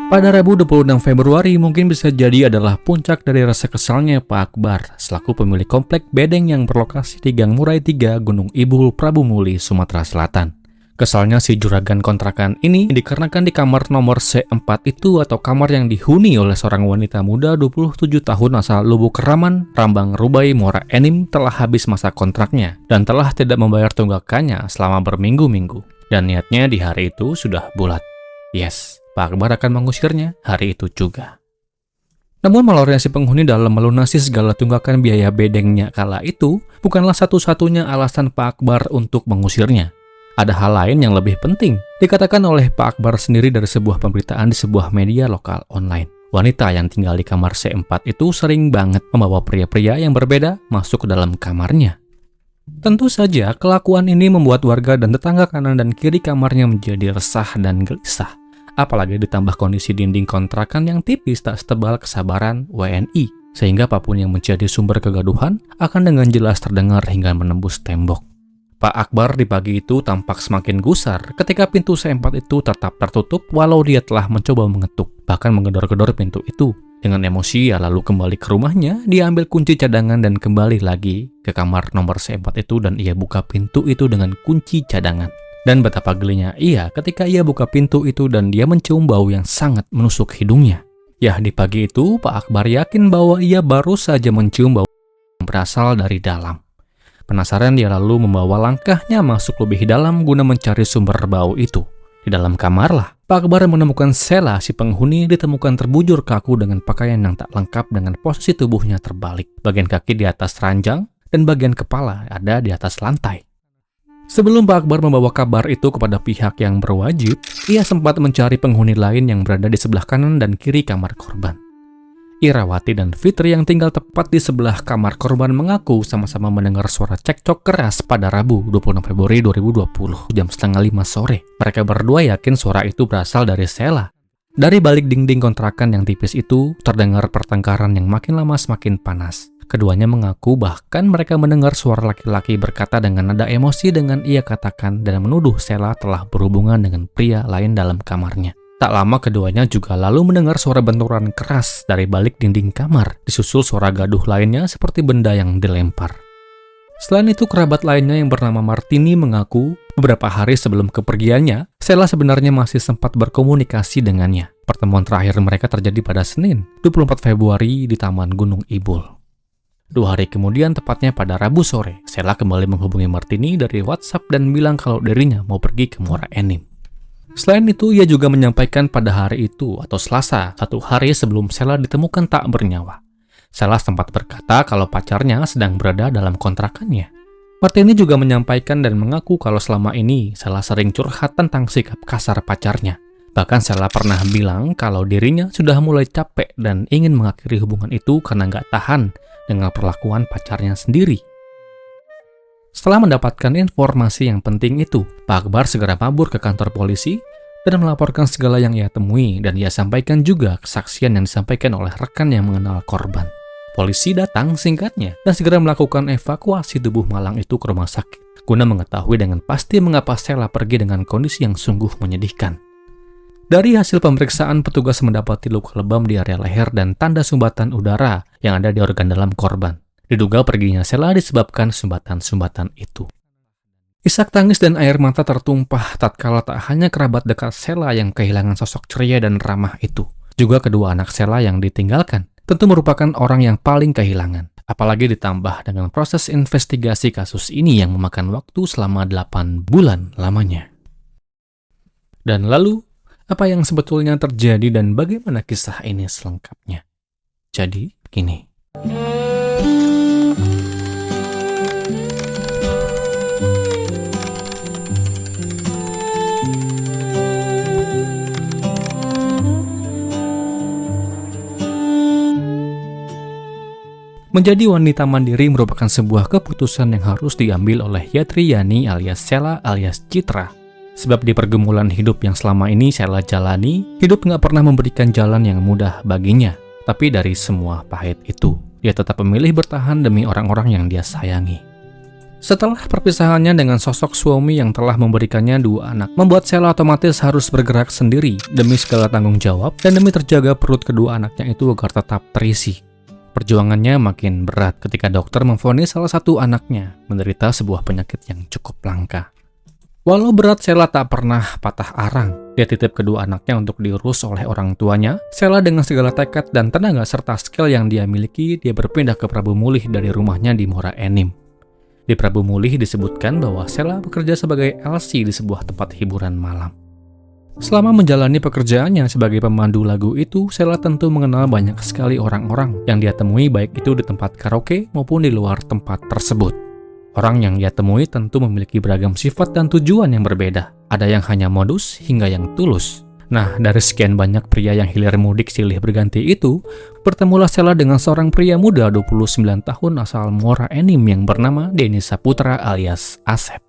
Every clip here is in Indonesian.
Pada Rabu 26 Februari mungkin bisa jadi adalah puncak dari rasa kesalnya Pak Akbar selaku pemilik komplek bedeng yang berlokasi di Gang Murai 3, Gunung Ibul, Prabu Muli, Sumatera Selatan. Kesalnya si juragan kontrakan ini dikarenakan di kamar nomor C4 itu atau kamar yang dihuni oleh seorang wanita muda 27 tahun asal Lubuk Raman, Rambang Rubai, Muara Enim telah habis masa kontraknya dan telah tidak membayar tunggakannya selama berminggu-minggu. Dan niatnya di hari itu sudah bulat. Yes, Pak Akbar akan mengusirnya hari itu juga. Namun malornya si penghuni dalam melunasi segala tunggakan biaya bedengnya kala itu bukanlah satu-satunya alasan Pak Akbar untuk mengusirnya. Ada hal lain yang lebih penting, dikatakan oleh Pak Akbar sendiri dari sebuah pemberitaan di sebuah media lokal online. Wanita yang tinggal di kamar C4 itu sering banget membawa pria-pria yang berbeda masuk ke dalam kamarnya. Tentu saja kelakuan ini membuat warga dan tetangga kanan dan kiri kamarnya menjadi resah dan gelisah. Apalagi ditambah kondisi dinding kontrakan yang tipis tak setebal kesabaran WNI, sehingga apapun yang menjadi sumber kegaduhan akan dengan jelas terdengar hingga menembus tembok. Pak Akbar di pagi itu tampak semakin gusar ketika pintu C4 itu tetap tertutup walau dia telah mencoba mengetuk, bahkan menggedor-gedor pintu itu. Dengan emosi, ia lalu kembali ke rumahnya, dia ambil kunci cadangan dan kembali lagi ke kamar nomor C4 itu dan ia buka pintu itu dengan kunci cadangan. Dan betapa gelinya ia ketika ia buka pintu itu dan dia mencium bau yang sangat menusuk hidungnya. Ya, di pagi itu Pak Akbar yakin bahwa ia baru saja mencium bau yang berasal dari dalam. Penasaran, dia lalu membawa langkahnya masuk lebih dalam guna mencari sumber bau itu. Di dalam kamar lah, Pak Akbar menemukan Sela si penghuni ditemukan terbujur kaku dengan pakaian yang tak lengkap dengan posisi tubuhnya terbalik. Bagian kaki di atas ranjang dan bagian kepala ada di atas lantai. Sebelum Pak Akbar membawa kabar itu kepada pihak yang berwajib, ia sempat mencari penghuni lain yang berada di sebelah kanan dan kiri kamar korban. Irawati dan Fitri yang tinggal tepat di sebelah kamar korban mengaku sama-sama mendengar suara cekcok keras pada Rabu 26 Februari 2020 jam 4:30 sore. Mereka berdua yakin suara itu berasal dari Sela. Dari balik dinding kontrakan yang tipis itu terdengar pertengkaran yang makin lama semakin panas. Keduanya mengaku bahkan mereka mendengar suara laki-laki berkata dengan nada emosi dengan ia katakan dan menuduh Sela telah berhubungan dengan pria lain dalam kamarnya. Tak lama keduanya juga lalu mendengar suara benturan keras dari balik dinding kamar, disusul suara gaduh lainnya seperti benda yang dilempar. Selain itu, kerabat lainnya yang bernama Martini mengaku beberapa hari sebelum kepergiannya, Sela sebenarnya masih sempat berkomunikasi dengannya. Pertemuan terakhir mereka terjadi pada Senin, 24 Februari di Taman Gunung Ibul. 2 hari kemudian, tepatnya pada Rabu sore, Sela kembali menghubungi Martini dari WhatsApp dan bilang kalau dirinya mau pergi ke Muara Enim. Selain itu, ia juga menyampaikan pada hari itu atau Selasa, 1 hari sebelum Sela ditemukan tak bernyawa. Sela sempat berkata kalau pacarnya sedang berada dalam kontrakannya. Martini juga menyampaikan dan mengaku kalau selama ini Sela sering curhat tentang sikap kasar pacarnya. Bahkan Sela pernah bilang kalau dirinya sudah mulai capek dan ingin mengakhiri hubungan itu karena nggak tahan dengan perlakuan pacarnya sendiri. Setelah mendapatkan informasi yang penting itu, Pak Akbar segera kabur ke kantor polisi dan melaporkan segala yang ia temui dan ia sampaikan juga kesaksian yang disampaikan oleh rekan yang mengenal korban. Polisi datang singkatnya dan segera melakukan evakuasi tubuh malang itu ke rumah sakit guna mengetahui dengan pasti mengapa Sela pergi dengan kondisi yang sungguh menyedihkan. Dari hasil pemeriksaan, petugas mendapati luka lebam di area leher dan tanda sumbatan udara yang ada di organ dalam korban. Diduga perginya Sela disebabkan sumbatan-sumbatan itu. Isak tangis dan air mata tertumpah tatkala tak hanya kerabat dekat Sela yang kehilangan sosok ceria dan ramah itu, juga kedua anak Sela yang ditinggalkan, tentu merupakan orang yang paling kehilangan. Apalagi ditambah dengan proses investigasi kasus ini yang memakan waktu selama 8 bulan lamanya. Dan lalu, apa yang sebetulnya terjadi dan bagaimana kisah ini selengkapnya? Jadi, begini. Menjadi wanita mandiri merupakan sebuah keputusan yang harus diambil oleh Yatri Yani alias Sela alias Citra. Sebab di pergumulan hidup yang selama ini Sela jalani, hidup nggak pernah memberikan jalan yang mudah baginya. Tapi dari semua pahit itu, dia tetap memilih bertahan demi orang-orang yang dia sayangi. Setelah perpisahannya dengan sosok suami yang telah memberikannya 2 anak, membuat Sheila otomatis harus bergerak sendiri demi segala tanggung jawab dan demi terjaga perut kedua anaknya itu agar tetap terisi. Perjuangannya makin berat ketika dokter memvonis salah satu anaknya menderita sebuah penyakit yang cukup langka. Walau berat, Sheila tak pernah patah arang. Dia titip kedua anaknya untuk diurus oleh orang tuanya. Sheila dengan segala tekad dan tenaga serta skill yang dia miliki, dia berpindah ke Prabu Mulih dari rumahnya di Muara Enim. Di Prabu Mulih disebutkan bahwa Sheila bekerja sebagai LC di sebuah tempat hiburan malam. Selama menjalani pekerjaannya sebagai pemandu lagu itu, Sheila tentu mengenal banyak sekali orang-orang yang dia temui baik itu di tempat karaoke maupun di luar tempat tersebut. Orang yang ia temui tentu memiliki beragam sifat dan tujuan yang berbeda. Ada yang hanya modus hingga yang tulus. Nah, dari sekian banyak pria yang hilir mudik silih berganti itu, bertemulah Sheila dengan seorang pria muda 29 tahun asal Muara Enim yang bernama Denny Saputra alias Asep.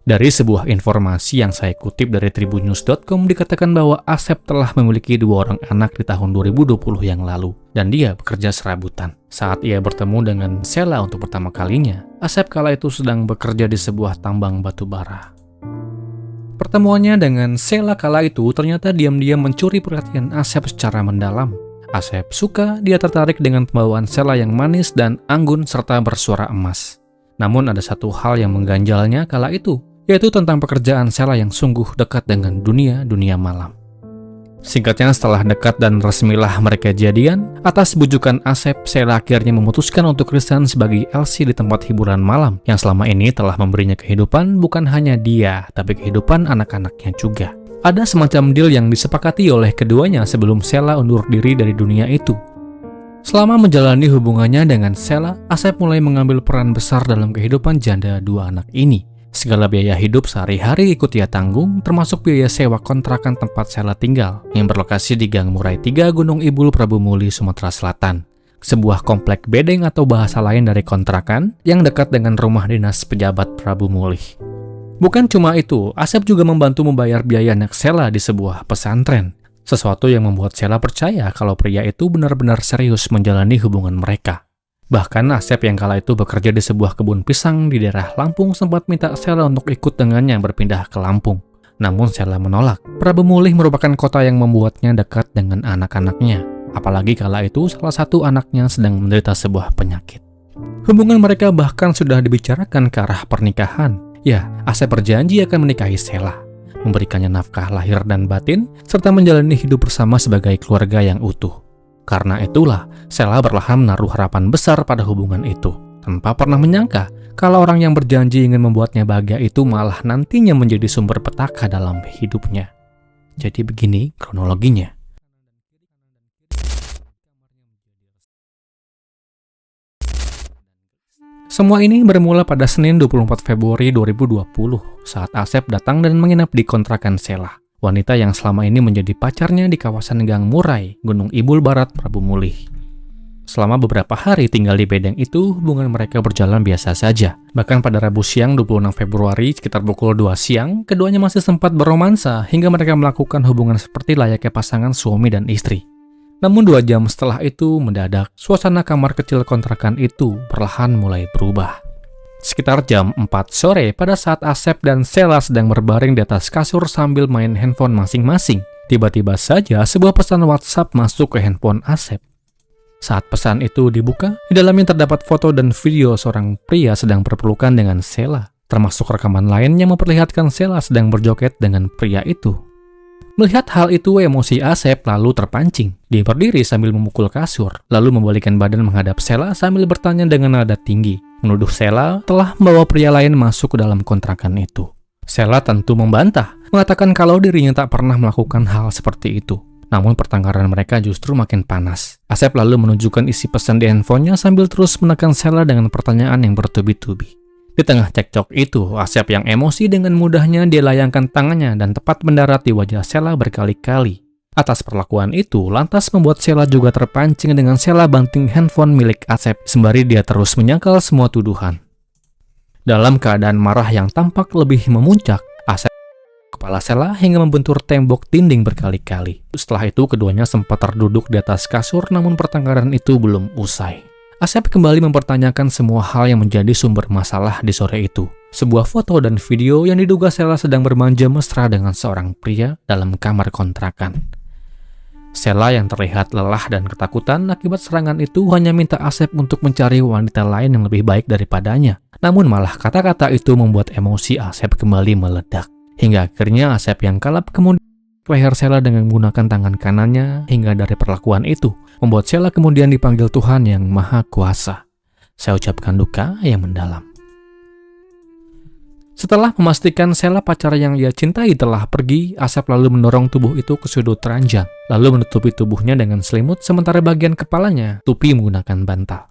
Dari sebuah informasi yang saya kutip dari tribunnews.com dikatakan bahwa Asep telah memiliki 2 orang anak di tahun 2020 yang lalu dan dia bekerja serabutan. Saat ia bertemu dengan Sheila untuk pertama kalinya, Asep kala itu sedang bekerja di sebuah tambang batu bara. Pertemuannya dengan Sheila kala itu ternyata diam-diam mencuri perhatian Asep secara mendalam. Asep suka, dia tertarik dengan pembawaan Sheila yang manis dan anggun serta bersuara emas. Namun ada satu hal yang mengganjalnya kala itu, yaitu tentang pekerjaan Sheila yang sungguh dekat dengan dunia malam. Singkatnya, setelah dekat dan resmilah mereka jadian, atas bujukan Asep, Sheila akhirnya memutuskan untuk resign sebagai LC di tempat hiburan malam yang selama ini telah memberinya kehidupan bukan hanya dia, tapi kehidupan anak-anaknya juga. Ada semacam deal yang disepakati oleh keduanya sebelum Sheila undur diri dari dunia itu. Selama menjalani hubungannya dengan Sheila, Asep mulai mengambil peran besar dalam kehidupan janda 2 anak ini. Segala biaya hidup sehari-hari ikut ia tanggung, termasuk biaya sewa kontrakan tempat Sheila tinggal, yang berlokasi di Gang Murai 3, Gunung Ibul, Prabu Mulih, Sumatera Selatan. Sebuah komplek bedeng atau bahasa lain dari kontrakan yang dekat dengan rumah dinas pejabat Prabu Mulih. Bukan cuma itu, Asep juga membantu membayar biaya anak Sheila di sebuah pesantren. Sesuatu yang membuat Sheila percaya kalau pria itu benar-benar serius menjalani hubungan mereka. Bahkan Asep yang kala itu bekerja di sebuah kebun pisang di daerah Lampung sempat minta Sheila untuk ikut dengannya berpindah ke Lampung. Namun Sheila menolak. Prabu Mulih merupakan kota yang membuatnya dekat dengan anak-anaknya. Apalagi kala itu salah satu anaknya sedang menderita sebuah penyakit. Hubungan mereka bahkan sudah dibicarakan ke arah pernikahan. Ya, Asep berjanji akan menikahi Sheila, memberikannya nafkah lahir dan batin, serta menjalani hidup bersama sebagai keluarga yang utuh. Karena itulah, Sheila perlahan menaruh harapan besar pada hubungan itu, tanpa pernah menyangka kalau orang yang berjanji ingin membuatnya bahagia itu malah nantinya menjadi sumber petaka dalam hidupnya. Jadi begini kronologinya. Semua ini bermula pada Senin 24 Februari 2020 saat Asep datang dan menginap di kontrakan Sheila, wanita yang selama ini menjadi pacarnya di kawasan Gang Murai, Gunung Ibul Barat, Prabu Mulih. Selama beberapa hari tinggal di bedeng itu, hubungan mereka berjalan biasa saja. Bahkan pada Rabu siang 26 Februari sekitar pukul 2 siang, keduanya masih sempat berromansa hingga mereka melakukan hubungan seperti layaknya pasangan suami dan istri. Namun 2 jam setelah itu, mendadak, suasana kamar kecil kontrakan itu perlahan mulai berubah. Sekitar jam 4 sore, pada saat Asep dan Sheila sedang berbaring di atas kasur sambil main handphone masing-masing, tiba-tiba saja sebuah pesan WhatsApp masuk ke handphone Asep. Saat pesan itu dibuka, di dalamnya terdapat foto dan video seorang pria sedang berpelukan dengan Sheila, termasuk rekaman lain yang memperlihatkan Sheila sedang berjoget dengan pria itu. Melihat hal itu, emosi Asep lalu terpancing. Dia berdiri sambil memukul kasur, lalu membalikkan badan menghadap Sheila sambil bertanya dengan nada tinggi, menuduh Sheila telah membawa pria lain masuk ke dalam kontrakan itu. Sheila tentu membantah, mengatakan kalau dirinya tak pernah melakukan hal seperti itu. Namun pertengkaran mereka justru makin panas. Asep lalu menunjukkan isi pesan di handphonenya sambil terus menekan Sheila dengan pertanyaan yang bertubi-tubi. Di tengah cekcok itu, Asep yang emosi dengan mudahnya dia layangkan tangannya dan tepat mendarat di wajah Sheila berkali-kali. Atas perlakuan itu, lantas membuat Sheila juga terpancing dengan Sheila banting handphone milik Asep, sembari dia terus menyangkal semua tuduhan. Dalam keadaan marah yang tampak lebih memuncak, Asep kepala Sheila hingga membentur tembok dinding berkali-kali. Setelah itu, keduanya sempat terduduk di atas kasur, namun pertengkaran itu belum usai. Asep kembali mempertanyakan semua hal yang menjadi sumber masalah di sore itu. Sebuah foto dan video yang diduga Sheila sedang bermanja mesra dengan seorang pria dalam kamar kontrakan. Sheila yang terlihat lelah dan ketakutan akibat serangan itu hanya minta Asep untuk mencari wanita lain yang lebih baik daripadanya. Namun malah kata-kata itu membuat emosi Asep kembali meledak. Hingga akhirnya Asep yang kalap kemudian leher Sheila dengan menggunakan tangan kanannya, hingga dari perlakuan itu membuat Sheila kemudian dipanggil Tuhan yang Maha Kuasa. Saya ucapkan duka yang mendalam. Setelah memastikan Sheila pacar yang ia cintai telah pergi, Asep lalu mendorong tubuh itu ke sudut ranjang, lalu menutupi tubuhnya dengan selimut sementara bagian kepalanya tupi menggunakan bantal.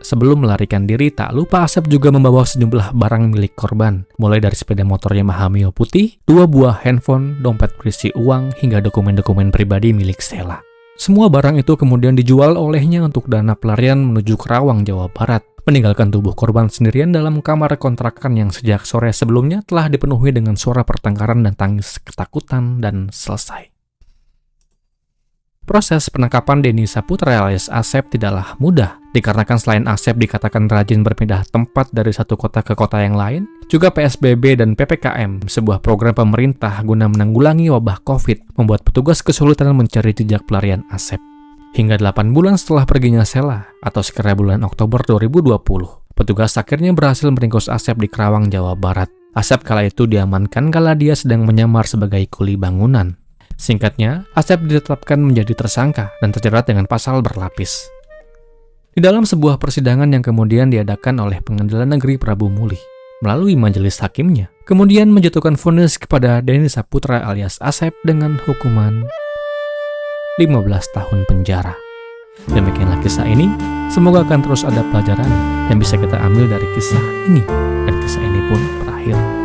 Sebelum melarikan diri, tak lupa Asep juga membawa sejumlah barang milik korban, mulai dari sepeda motor Yamaha Mio putih, 2 buah handphone, dompet berisi uang, hingga dokumen-dokumen pribadi milik Sheila. Semua barang itu kemudian dijual olehnya untuk dana pelarian menuju Kerawang, Jawa Barat, meninggalkan tubuh korban sendirian dalam kamar kontrakan yang sejak sore sebelumnya telah dipenuhi dengan suara pertengkaran dan tangis ketakutan dan selesai. Proses penangkapan Denny Saputra alias Asep tidaklah mudah, dikarenakan selain Asep dikatakan rajin berpindah tempat dari satu kota ke kota yang lain, juga PSBB dan PPKM, sebuah program pemerintah guna menanggulangi wabah COVID, membuat petugas kesulitan mencari jejak pelarian Asep. Hingga 8 bulan setelah perginya Sheila, atau sekira bulan Oktober 2020, petugas akhirnya berhasil meringkus Asep di Kerawang, Jawa Barat. Asep kala itu diamankan kala dia sedang menyamar sebagai kuli bangunan. Singkatnya, Asep ditetapkan menjadi tersangka dan terjerat dengan pasal berlapis. Di dalam sebuah persidangan yang kemudian diadakan oleh Pengadilan Negeri Prabu Muli, melalui majelis hakimnya, kemudian menjatuhkan vonis kepada Denny Saputra alias Asep dengan hukuman 15 tahun penjara. Demikianlah kisah ini, semoga akan terus ada pelajaran yang bisa kita ambil dari kisah ini, dan kisah ini pun berakhir